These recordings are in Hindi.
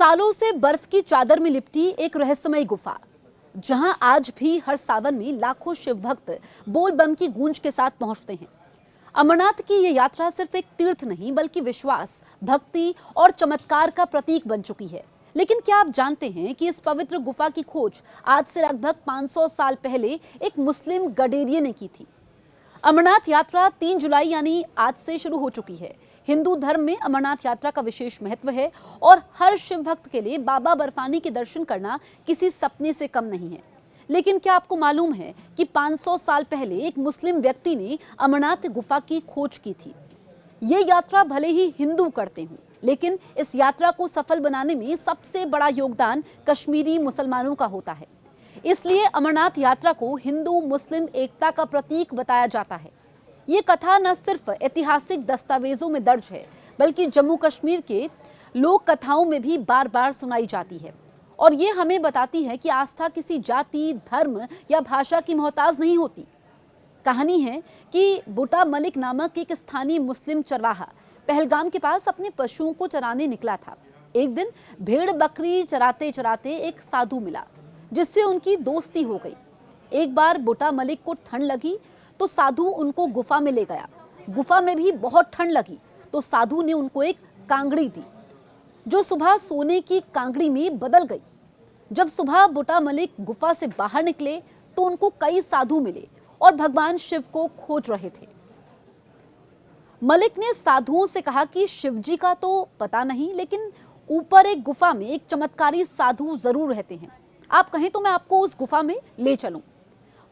सालों से बर्फ की चादर में लिपटी एक रहस्यमयी गुफा, जहां आज भी हर सावन में लाखों शिव भक्त बोल बम की गूंज के साथ पहुंचते हैं। अमरनाथ की यह यात्रा सिर्फ एक तीर्थ नहीं बल्कि विश्वास, भक्ति और चमत्कार का प्रतीक बन चुकी है। लेकिन क्या आप जानते हैं कि इस पवित्र गुफा की खोज आज से लगभग 500 साल पहले एक मुस्लिम गडेरिये ने की थी। अमरनाथ यात्रा 3 जुलाई यानी आज से शुरू हो चुकी है। हिंदू धर्म में अमरनाथ यात्रा का विशेष महत्व है और हर शिव भक्त के लिए बाबा बर्फानी के दर्शन करना किसी सपने से कम नहीं है। लेकिन क्या आपको मालूम है कि 500 साल पहले एक मुस्लिम व्यक्ति ने अमरनाथ गुफा की खोज की थी। ये यात्रा भले ही हिंदू करते हों, लेकिन इस यात्रा को सफल बनाने में सबसे बड़ा योगदान कश्मीरी मुसलमानों का होता है। इसलिए अमरनाथ यात्रा को हिंदू मुस्लिम एकता का प्रतीक बताया जाता है। ये कथा न सिर्फ ऐतिहासिक दस्तावेजों में दर्ज है, बल्कि जम्मू कश्मीर के लोक कथाओं में भी बार बार सुनाई जाती है। और ये हमें बताती है कि आस्था किसी जाति, धर्म या भाषा की मोहताज नहीं होती। कहानी है कि बूटा मलिक नामक एक स्थानीय मुस्लिम चरवाहा पहलगाम के पास अपने पशुओं को चराने निकला था। एक दिन भेड़ बकरी चराते चराते एक साधु मिला, जिससे उनकी दोस्ती हो गई। एक बार बूटा मलिक को ठंड लगी तो साधु उनको गुफा में ले गया। गुफा में भी बहुत ठंड लगी तो साधु ने उनको एक कांगड़ी दी, जो सुबह सोने की कांगड़ी में बदल गई। जब सुबह बूटा मलिक गुफा से बाहर निकले तो उनको कई साधु मिले और भगवान शिव को खोज रहे थे। मलिक ने साधुओं से कहा कि शिव जी का तो पता नहीं, लेकिन ऊपर एक गुफा में एक चमत्कारी साधु जरूर रहते हैं। आप कहें तो मैं आपको उस गुफा में ले चलूं।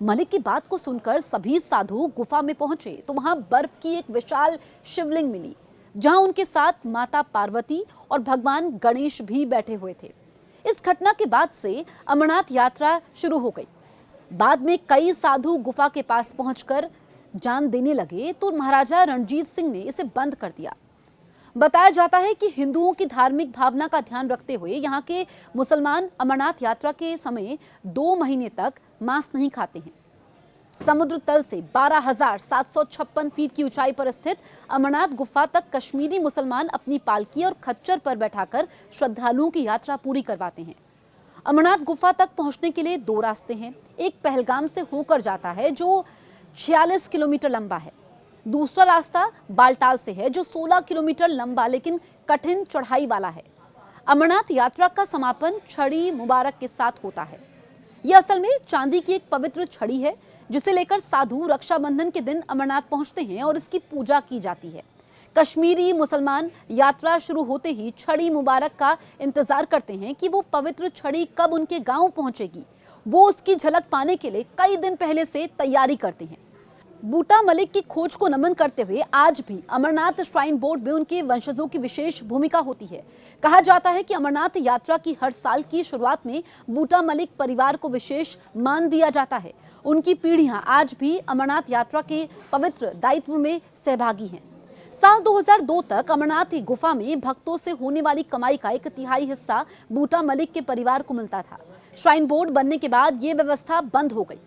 मलिक की बात को सुनकर सभी साधु गुफा में पहुंचे तो वहां बर्फ की एक विशाल शिवलिंग मिली, जहां उनके साथ माता पार्वती और भगवान गणेश भी बैठे हुए थे। इस घटना के बाद से अमरनाथ यात्रा शुरू हो गई। बाद में कई साधु गुफा के पास पहुंचकर जान देने लगे तो महाराजा रणजीत सिंह ने इसे बंद कर दिया। बताया जाता है कि हिंदुओं की धार्मिक भावना का ध्यान रखते हुए यहाँ के मुसलमान अमरनाथ यात्रा के समय 2 महीने तक मांस नहीं खाते हैं। समुद्र तल से 12,756 फीट की ऊंचाई पर स्थित अमरनाथ गुफा तक कश्मीरी मुसलमान अपनी पालकी और खच्चर पर बैठाकर श्रद्धालुओं की यात्रा पूरी करवाते हैं। अमरनाथ गुफा तक पहुंचने के लिए 2 रास्ते हैं। एक पहलगाम से होकर जाता है, जो 46 किलोमीटर लंबा है। दूसरा रास्ता बालटाल से है, जो 16 किलोमीटर लंबा लेकिन कठिन चढ़ाई वाला है। अमरनाथ यात्रा का समापन छड़ी मुबारक के साथ होता है। यह असल में चांदी की एक पवित्र छड़ी है, जिसे लेकर साधु रक्षाबंधन के दिन अमरनाथ पहुंचते हैं और इसकी पूजा की जाती है। कश्मीरी मुसलमान यात्रा शुरू होते ही छड़ी मुबारक का इंतजार करते हैं कि वो पवित्र छड़ी कब उनके गांव पहुंचेगी। वो उसकी झलक पाने के लिए कई दिन पहले से तैयारी करते हैं। बूटा मलिक की खोज को नमन करते हुए आज भी अमरनाथ श्राइन बोर्ड में उनके वंशजों की विशेष भूमिका होती है। कहा जाता है कि अमरनाथ यात्रा की हर साल की शुरुआत में बूटा मलिक परिवार को विशेष मान दिया जाता है। उनकी पीढ़ियां आज भी अमरनाथ यात्रा के पवित्र दायित्व में सहभागी हैं। साल 2002 तक अमरनाथ गुफा में भक्तों से होने वाली कमाई का 1/3 हिस्सा बूटा मलिक के परिवार को मिलता था। श्राइन बोर्ड बनने के बाद ये व्यवस्था बंद हो गई।